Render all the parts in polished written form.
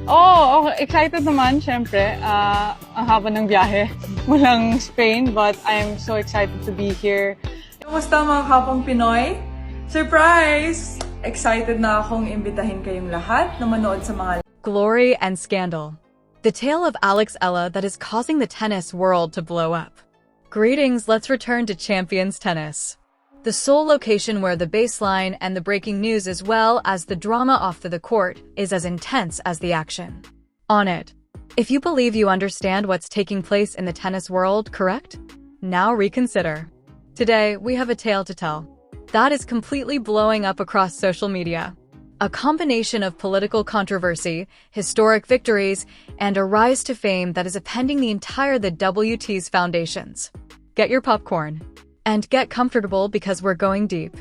Oh, okay. Excited naman, syempre. Ang haba ng biyahe mulang Spain, but I am so excited to be here. Kamusta mga kapong Pinoy? Surprise! Excited na akong imbitahin kayong lahat na manood sa mga Glory and Scandal. The tale of Eala that is causing the tennis world to blow up. Greetings, let's return to Champions Tennis. The sole location where the baseline and the breaking news as well as the drama off the court is as intense as the action on it. If you believe you understand what's taking place in the tennis world, correct? Now reconsider. Today, we have a tale to tell that is completely blowing up across social media. A combination of political controversy, historic victories, and a rise to fame that is appending the entire WT's foundations. Get your popcorn and get comfortable because we're going deep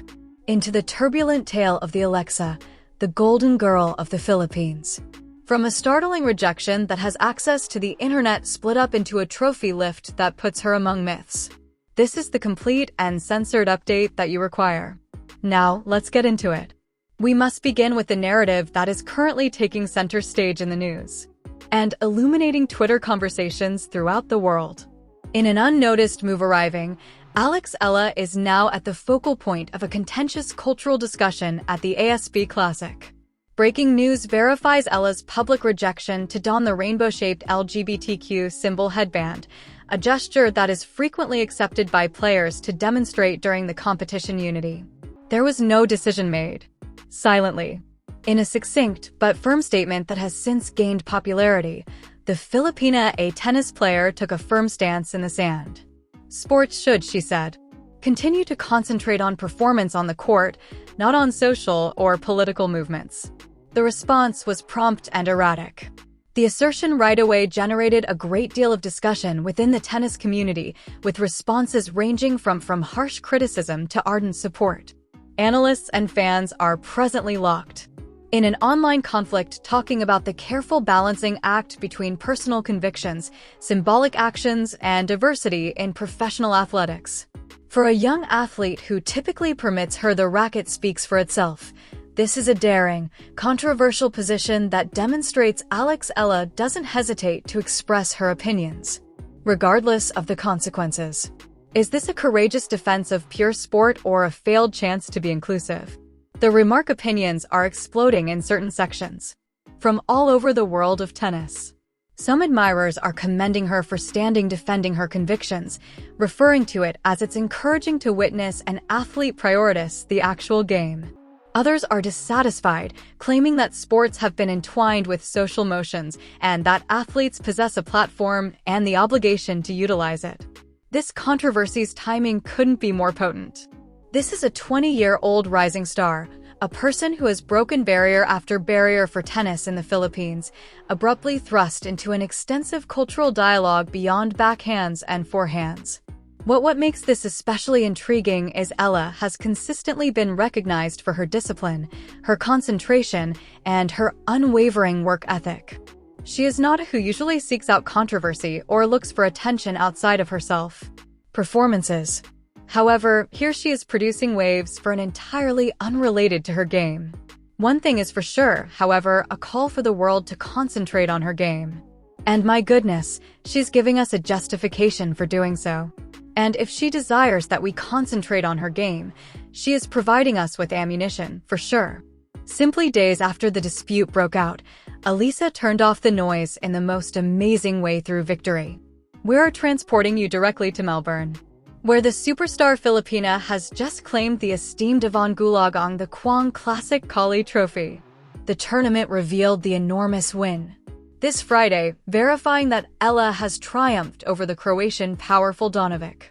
into the turbulent tale of the Alexa, the golden girl of the Philippines. From a startling rejection that has access to the internet split up into a trophy lift that puts her among myths. This is the complete and censored update that you require. Now, let's get into it. We must begin with the narrative that is currently taking center stage in the news and illuminating Twitter conversations throughout the world. In an unnoticed move arriving, Eala is now at the focal point of a contentious cultural discussion at the ASB Classic. Breaking news verifies Eala's public rejection to don the rainbow-shaped LGBTQ symbol headband, a gesture that is frequently accepted by players to demonstrate during the competition unity. There was no decision made. Silently. In a succinct but firm statement that has since gained popularity, the Filipina A tennis player took a firm stance in the sand. Sports should, she said, continue to concentrate on performance on the court, not on social or political movements. The response was prompt and erratic. The assertion right away generated a great deal of discussion within the tennis community, with responses ranging from harsh criticism to ardent support. Analysts and fans are presently locked in an online conflict talking about the careful balancing act between personal convictions, symbolic actions, and diversity in professional athletics. For a young athlete who typically permits her the racket speaks for itself, this is a daring, controversial position that demonstrates Eala doesn't hesitate to express her opinions, regardless of the consequences. Is this a courageous defense of pure sport or a failed chance to be inclusive? The remark opinions are exploding in certain sections from all over the world of tennis. Some admirers are commending her for standing defending her convictions, referring to it as it's encouraging to witness an athlete prioritize the actual game. Others are dissatisfied, claiming that sports have been entwined with social motions and that athletes possess a platform and the obligation to utilize it. This controversy's timing couldn't be more potent. This is a 20-year-old rising star, a person who has broken barrier after barrier for tennis in the Philippines, abruptly thrust into an extensive cultural dialogue beyond backhands and forehands. What makes this especially intriguing is Eala has consistently been recognized for her discipline, her concentration, and her unwavering work ethic. She is not who usually seeks out controversy or looks for attention outside of herself. Performances. However, here she is producing waves for an entirely unrelated to her game. One thing is for sure, however, a call for the world to concentrate on her game. And my goodness, she's giving us a justification for doing so. And if she desires that we concentrate on her game, she is providing us with ammunition, for sure. Simply days after the dispute broke out, Eala turned off the noise in the most amazing way through victory. We're transporting you directly to Melbourne, where the superstar Filipina has just claimed the esteemed Yvonne Gulagang the Kooyong Classic Kali Trophy. The tournament revealed the enormous win this Friday, verifying that Eala has triumphed over the Croatian powerful Donovic.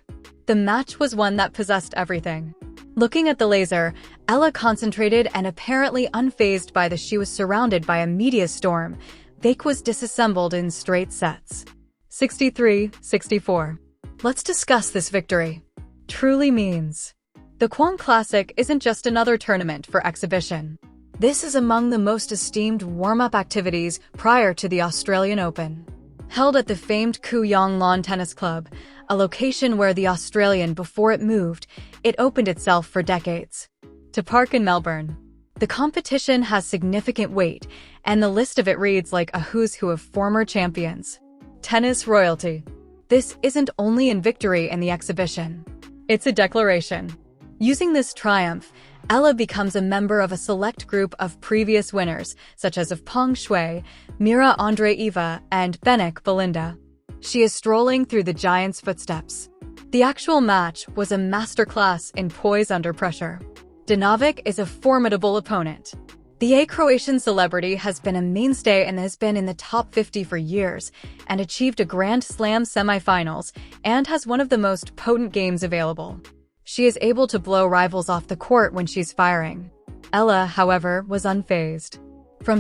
The match was one that possessed everything. Looking at the laser, Eala concentrated and apparently unfazed by she was surrounded by a media storm. Vake was disassembled in straight sets. 63-64. Let's discuss this victory. Truly means. The Kooyong Classic isn't just another tournament for exhibition. This is among the most esteemed warm-up activities prior to the Australian Open. Held at the famed Kooyong Lawn Tennis Club, a location where the Australian, before it moved, it opened itself for decades. To park in Melbourne. The competition has significant weight, and the list of it reads like a who's who of former champions. Tennis royalty. This isn't only in victory in the exhibition. It's a declaration. Using this triumph, Eala becomes a member of a select group of previous winners, such as of Peng Shuai, Mira Andreeva, and Benek Belinda. She is strolling through the giant's footsteps. The actual match was a masterclass in poise under pressure. Dinovic is a formidable opponent. The Croatian celebrity has been a mainstay and has been in the top 50 for years, and achieved a Grand Slam semifinals, and has one of the most potent games available. She is able to blow rivals off the court when she's firing. Eala, however, was unfazed.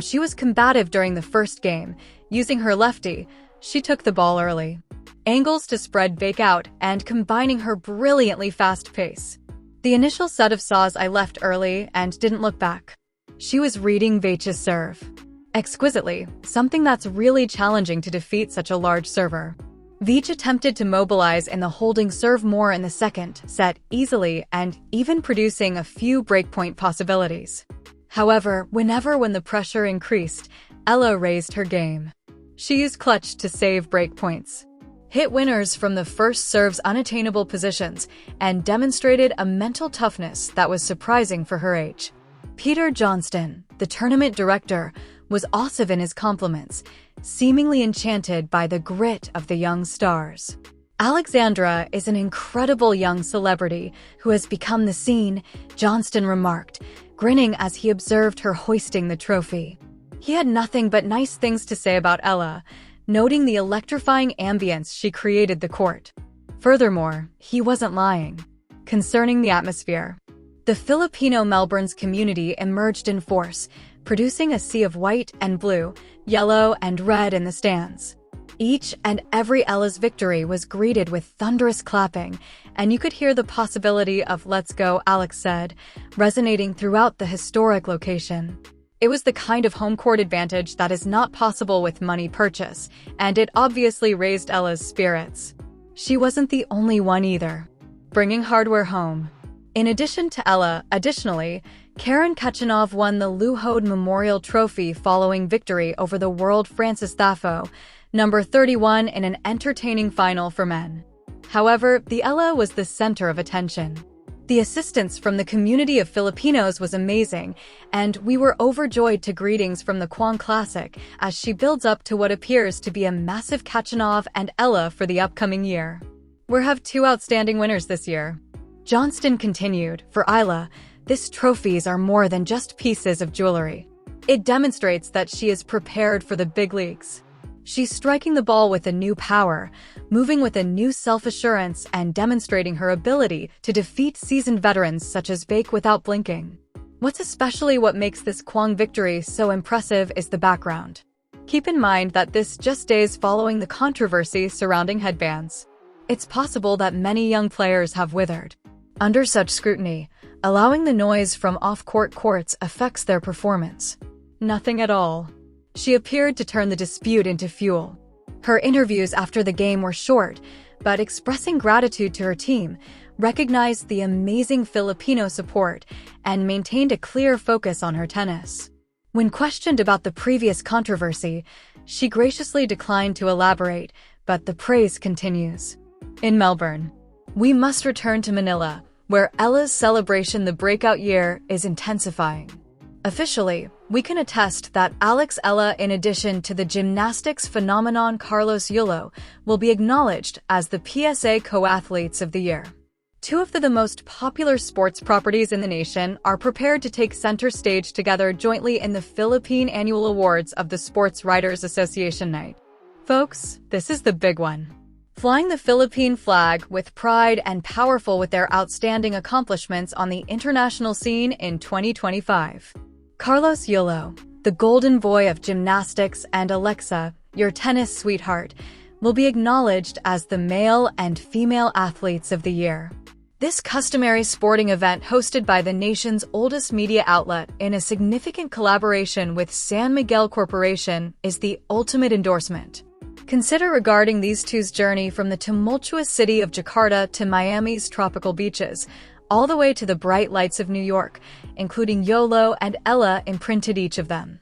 She was combative during the first game. Using her lefty, she took the ball early. Angles to spread bake out, and combining her brilliantly fast pace. The initial set of saws I left early and didn't look back. She was reading Vach's serve exquisitely, something that's really challenging to defeat such a large server. Vach attempted to mobilize in the holding serve more in the second set easily and even producing a few breakpoint possibilities. However, when the pressure increased, Eala raised her game. She used clutch to save breakpoints, hit winners from the first serve's unattainable positions, and demonstrated a mental toughness that was surprising for her age. Peter Johnston, the tournament director, was awesome in his compliments, seemingly enchanted by the grit of the young stars. Alexandra is an incredible young celebrity who has become the scene, Johnston remarked, grinning as he observed her hoisting the trophy. He had nothing but nice things to say about Eala, noting the electrifying ambience she created the court. Furthermore, he wasn't lying. Concerning the atmosphere, the Filipino Melbourne's community emerged in force, producing a sea of white and blue, yellow and red in the stands. Each and every Eala's victory was greeted with thunderous clapping, and you could hear the possibility of "Let's go," Alex said, resonating throughout the historic location. It was the kind of home court advantage that is not possible with money purchase, and it obviously raised Eala's spirits. She wasn't the only one either. Bringing hardware home. In addition to Eala, Karen Khachanov won the Lou Hode Memorial Trophy following victory over the world Francis Thafo, number 31 in an entertaining final for men. However, the Eala was the center of attention. The assistance from the community of Filipinos was amazing, and we were overjoyed to greetings from the Kooyong Classic as she builds up to what appears to be a massive Khachanov and Eala for the upcoming year. We have two outstanding winners this year. Johnston continued, for Eala, these trophies are more than just pieces of jewelry. It demonstrates that she is prepared for the big leagues. She's striking the ball with a new power, moving with a new self-assurance, and demonstrating her ability to defeat seasoned veterans such as Vach without blinking. What makes this Kooyong victory so impressive is the background. Keep in mind that this just days following the controversy surrounding headbands. It's possible that many young players have withered under such scrutiny, allowing the noise from off-court courts affects their performance. Nothing at all. She appeared to turn the dispute into fuel. Her interviews after the game were short, but expressing gratitude to her team, recognized the amazing Filipino support, and maintained a clear focus on her tennis. When questioned about the previous controversy, she graciously declined to elaborate, but the praise continues. In Melbourne, we must return to Manila, where Eala's celebration the breakout year is intensifying. Officially, we can attest that Eala, in addition to the gymnastics phenomenon Carlos Yulo, will be acknowledged as the PSA Co-Athletes of the Year. Two of the most popular sports properties in the nation are prepared to take center stage together jointly in the Philippine Annual Awards of the Sports Writers Association night. Folks, this is the big one. Flying the Philippine flag with pride and powerful with their outstanding accomplishments on the international scene in 2025. Carlos Yulo, the golden boy of gymnastics, and Alexa, your tennis sweetheart, will be acknowledged as the male and female athletes of the year. This customary sporting event, hosted by the nation's oldest media outlet in a significant collaboration with San Miguel Corporation, is the ultimate endorsement. Consider regarding these two's journey from the tumultuous city of Jakarta to Miami's tropical beaches, all the way to the bright lights of New York, including YOLO and Eala imprinted each of them,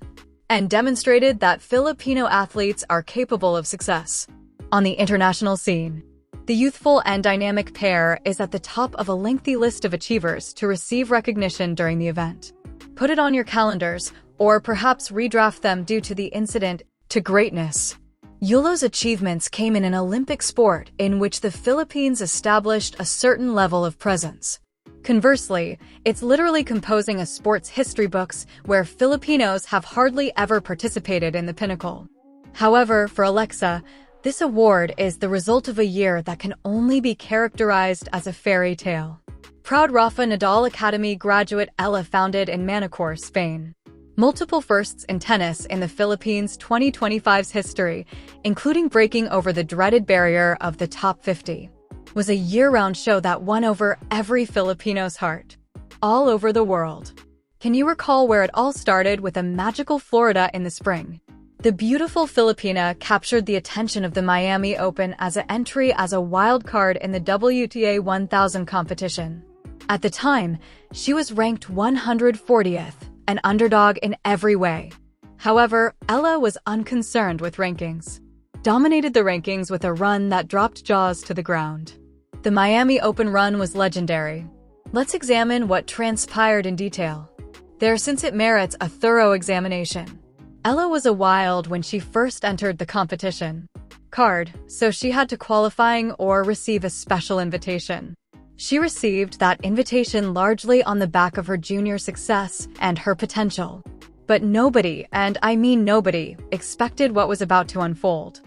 and demonstrated that Filipino athletes are capable of success. On the international scene, the youthful and dynamic pair is at the top of a lengthy list of achievers to receive recognition during the event. Put it on your calendars, or perhaps redraft them due to the incident to greatness. YOLO's achievements came in an Olympic sport in which the Philippines established a certain level of presence. Conversely, it's literally composing a sports history books where Filipinos have hardly ever participated in the pinnacle. However, for Alexa, this award is the result of a year that can only be characterized as a fairy tale. Proud Rafa Nadal Academy graduate Eala founded in Manacor, Spain. Multiple firsts in tennis in the Philippines' 2025's history, including breaking over the dreaded barrier of the top 50, was a year-round show that won over every Filipino's heart, all over the world. Can you recall where it all started with a magical Florida in the spring? The beautiful Filipina captured the attention of the Miami Open as an entry as a wild card in the WTA 1000 competition. At the time, she was ranked 140th, an underdog in every way. However, Eala was unconcerned with rankings. Dominated the rankings with a run that dropped jaws to the ground. The Miami Open run was legendary. Let's examine what transpired in detail. Since it merits a thorough examination. Eala was a wild when she first entered the competition. So she had to qualifying or receive a special invitation. She received that invitation largely on the back of her junior success and her potential. But nobody, and I mean nobody, expected what was about to unfold.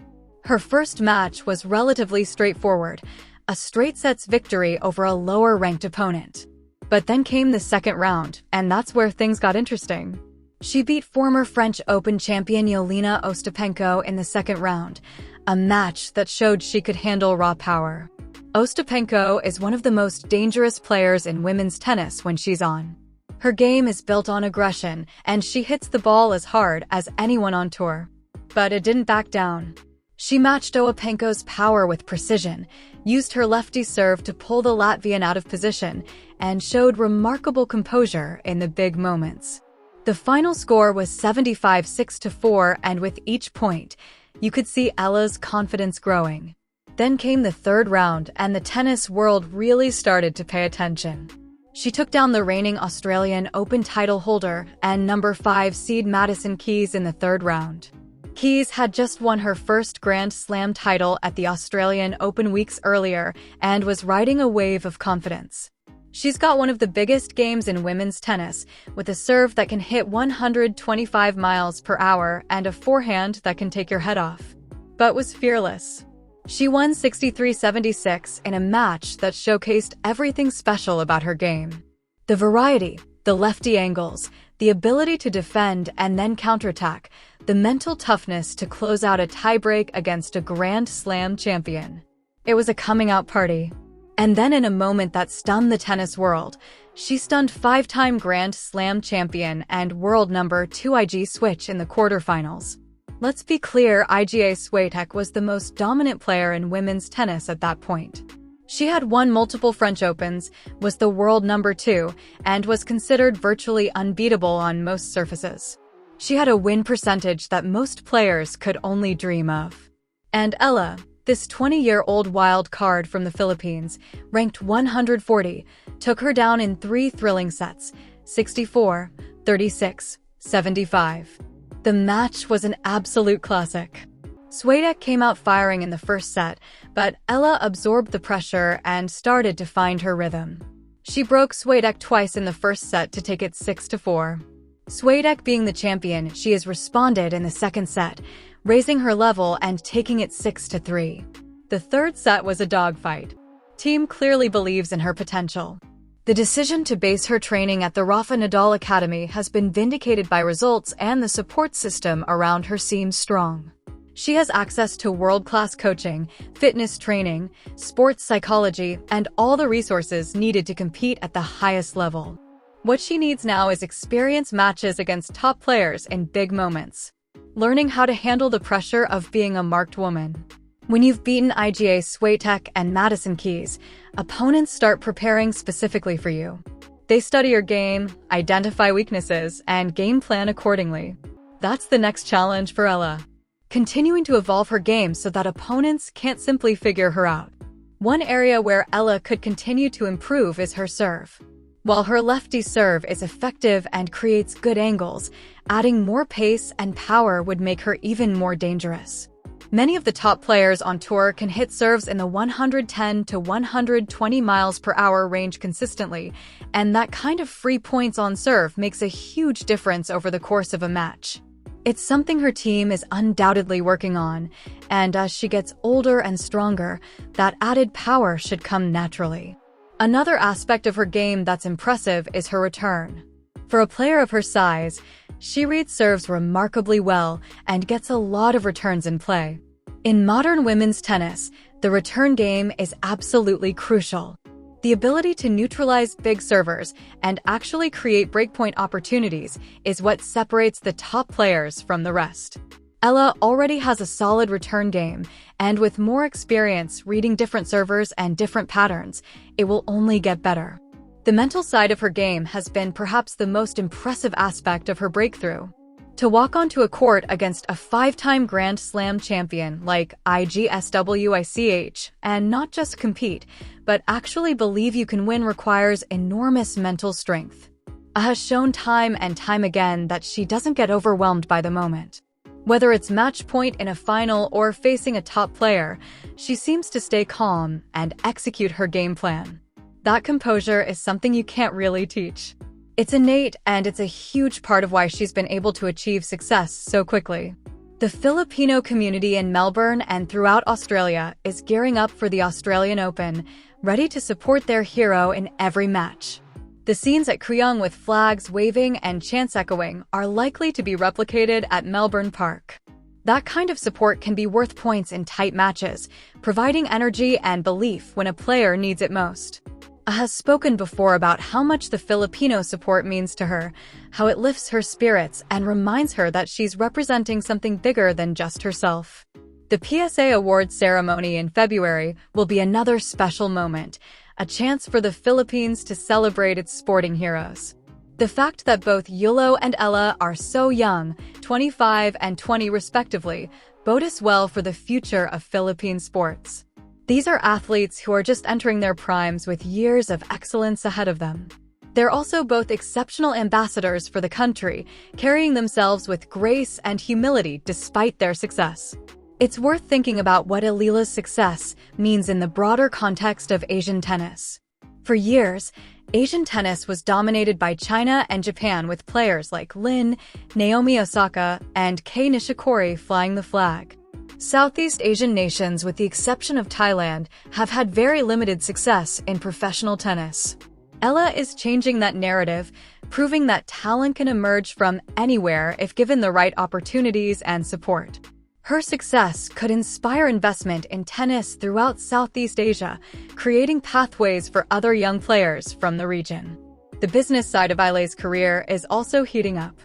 Her first match was relatively straightforward, a straight sets victory over a lower-ranked opponent. But then came the second round, and that's where things got interesting. She beat former French Open champion Jelena Ostapenko in the second round, a match that showed she could handle raw power. Ostapenko is one of the most dangerous players in women's tennis when she's on. Her game is built on aggression, and she hits the ball as hard as anyone on tour. But it didn't back down. She matched Ostapenko's power with precision, used her lefty serve to pull the Latvian out of position, and showed remarkable composure in the big moments. The final score was 75-6-4, and with each point, you could see Eala's confidence growing. Then came the third round, and the tennis world really started to pay attention. She took down the reigning Australian Open title holder and number 5 seed Madison Keys in the third round. Keys had just won her first Grand Slam title at the Australian Open weeks earlier and was riding a wave of confidence. She's got one of the biggest games in women's tennis, with a serve that can hit 125 miles per hour and a forehand that can take your head off. But was fearless. She won 63-76 in a match that showcased everything special about her game. The variety, the lefty angles, the ability to defend and then counterattack, the mental toughness to close out a tiebreak against a Grand Slam champion. It was a coming-out party. And then in a moment that stunned the tennis world, she stunned 5-time Grand Slam champion and world number 2 Iga Swiatek in the quarterfinals. Let's be clear, Iga Swiatek was the most dominant player in women's tennis at that point. She had won multiple French Opens, was the world number 2, and was considered virtually unbeatable on most surfaces. She had a win percentage that most players could only dream of. And Eala, this 20-year-old wild card from the Philippines, ranked 140, took her down in 3 thrilling sets, 64, 36, 75. The match was an absolute classic. Swiatek came out firing in the first set, but Eala absorbed the pressure and started to find her rhythm. She broke Swiatek twice in the first set to take it 6-4. Swiatek being the champion, she has responded in the second set, raising her level and taking it 6-3. The third set was a dogfight. Team clearly believes in her potential. The decision to base her training at the Rafa Nadal Academy has been vindicated by results, and the support system around her seems strong. She has access to world-class coaching, fitness training, sports psychology, and all the resources needed to compete at the highest level. What she needs now is experience matches against top players in big moments, learning how to handle the pressure of being a marked woman, When you've beaten IGA Swiatek and Madison Keys, opponents start preparing specifically for you. They study your game, identify weaknesses, and game plan accordingly. That's the next challenge for Eala. Continuing to evolve her game so that opponents can't simply figure her out. One area where Eala could continue to improve is her serve. While her lefty serve is effective and creates good angles, adding more pace and power would make her even more dangerous. Many of the top players on tour can hit serves in the 110 to 120 miles per hour range consistently, and that kind of free points on serve makes a huge difference over the course of a match. It's something her team is undoubtedly working on, and as she gets older and stronger, that added power should come naturally. Another aspect of her game that's impressive is her return. For a player of her size, she reads serves remarkably well and gets a lot of returns in play. In modern women's tennis, the return game is absolutely crucial. The ability to neutralize big servers and actually create breakpoint opportunities is what separates the top players from the rest. Eala already has a solid return game, and with more experience reading different servers and different patterns, it will only get better. The mental side of her game has been perhaps the most impressive aspect of her breakthrough. To walk onto a court against a 5-time Grand Slam champion like IGSWICH and not just compete, but actually believe you can win requires enormous mental strength. Eala has shown time and time again that she doesn't get overwhelmed by the moment. Whether it's match point in a final or facing a top player, she seems to stay calm and execute her game plan. That composure is something you can't really teach. It's innate, and it's a huge part of why she's been able to achieve success so quickly. The Filipino community in Melbourne and throughout Australia is gearing up for the Australian Open, ready to support their hero in every match. The scenes at Kooyong with flags waving and chants echoing are likely to be replicated at Melbourne Park. That kind of support can be worth points in tight matches, providing energy and belief when a player needs it most. Eala has spoken before about how much the Filipino support means to her, how it lifts her spirits and reminds her that she's representing something bigger than just herself. The PSA Awards ceremony in February will be another special moment, a chance for the Philippines to celebrate its sporting heroes. The fact that both Yulo and Eala are so young, 25 and 20 respectively, bodes well for the future of Philippine sports. These are athletes who are just entering their primes with years of excellence ahead of them. They're also both exceptional ambassadors for the country, carrying themselves with grace and humility despite their success. It's worth thinking about what Eala's success means in the broader context of Asian tennis. For years, Asian tennis was dominated by China and Japan, with players like Lin, Naomi Osaka, and Kei Nishikori flying the flag. Southeast Asian nations, with the exception of Thailand, have had very limited success in professional tennis. Eala is changing that narrative, proving that talent can emerge from anywhere if given the right opportunities and support. Her success could inspire investment in tennis throughout Southeast Asia, creating pathways for other young players from the region. The business side of Eala's career is also heating up.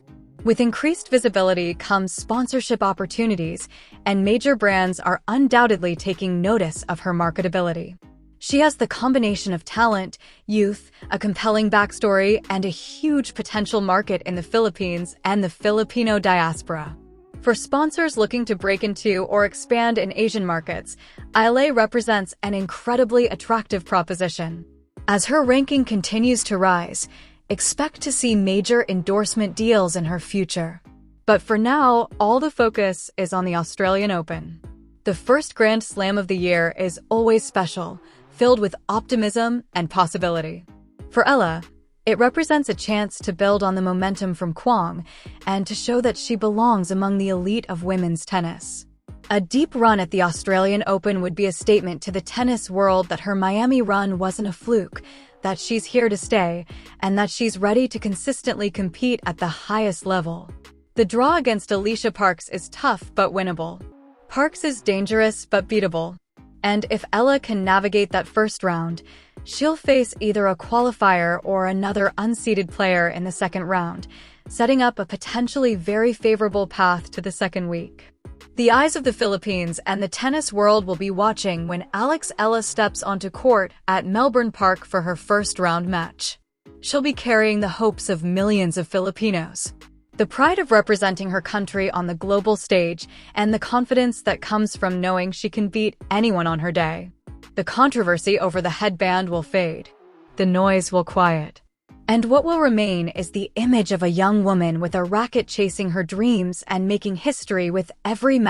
With increased visibility comes sponsorship opportunities, and major brands are undoubtedly taking notice of her marketability. She has the combination of talent, youth, a compelling backstory, and a huge potential market in the Philippines and the Filipino diaspora. For sponsors looking to break into or expand in Asian markets, Eala represents an incredibly attractive proposition. As her ranking continues to rise, expect to see major endorsement deals in her future. But for now, all the focus is on the Australian Open. The first Grand Slam of the year is always special, filled with optimism and possibility. For Eala, it represents a chance to build on the momentum from Kooyong and to show that she belongs among the elite of women's tennis. A deep run at the Australian Open would be a statement to the tennis world that her Miami run wasn't a fluke, that she's here to stay, and that she's ready to consistently compete at the highest level. The draw against Alicia Parks is tough but winnable. Parks is dangerous but beatable. And if Eala can navigate that first round, she'll face either a qualifier or another unseeded player in the second round, setting up a potentially very favorable path to the second week. The eyes of the Philippines and the tennis world will be watching when Eala steps onto court at Melbourne Park for her first-round match. She'll be carrying the hopes of millions of Filipinos, the pride of representing her country on the global stage, and the confidence that comes from knowing she can beat anyone on her day. The controversy over the headband will fade. The noise will quiet. And what will remain is the image of a young woman with a racket chasing her dreams and making history with every match.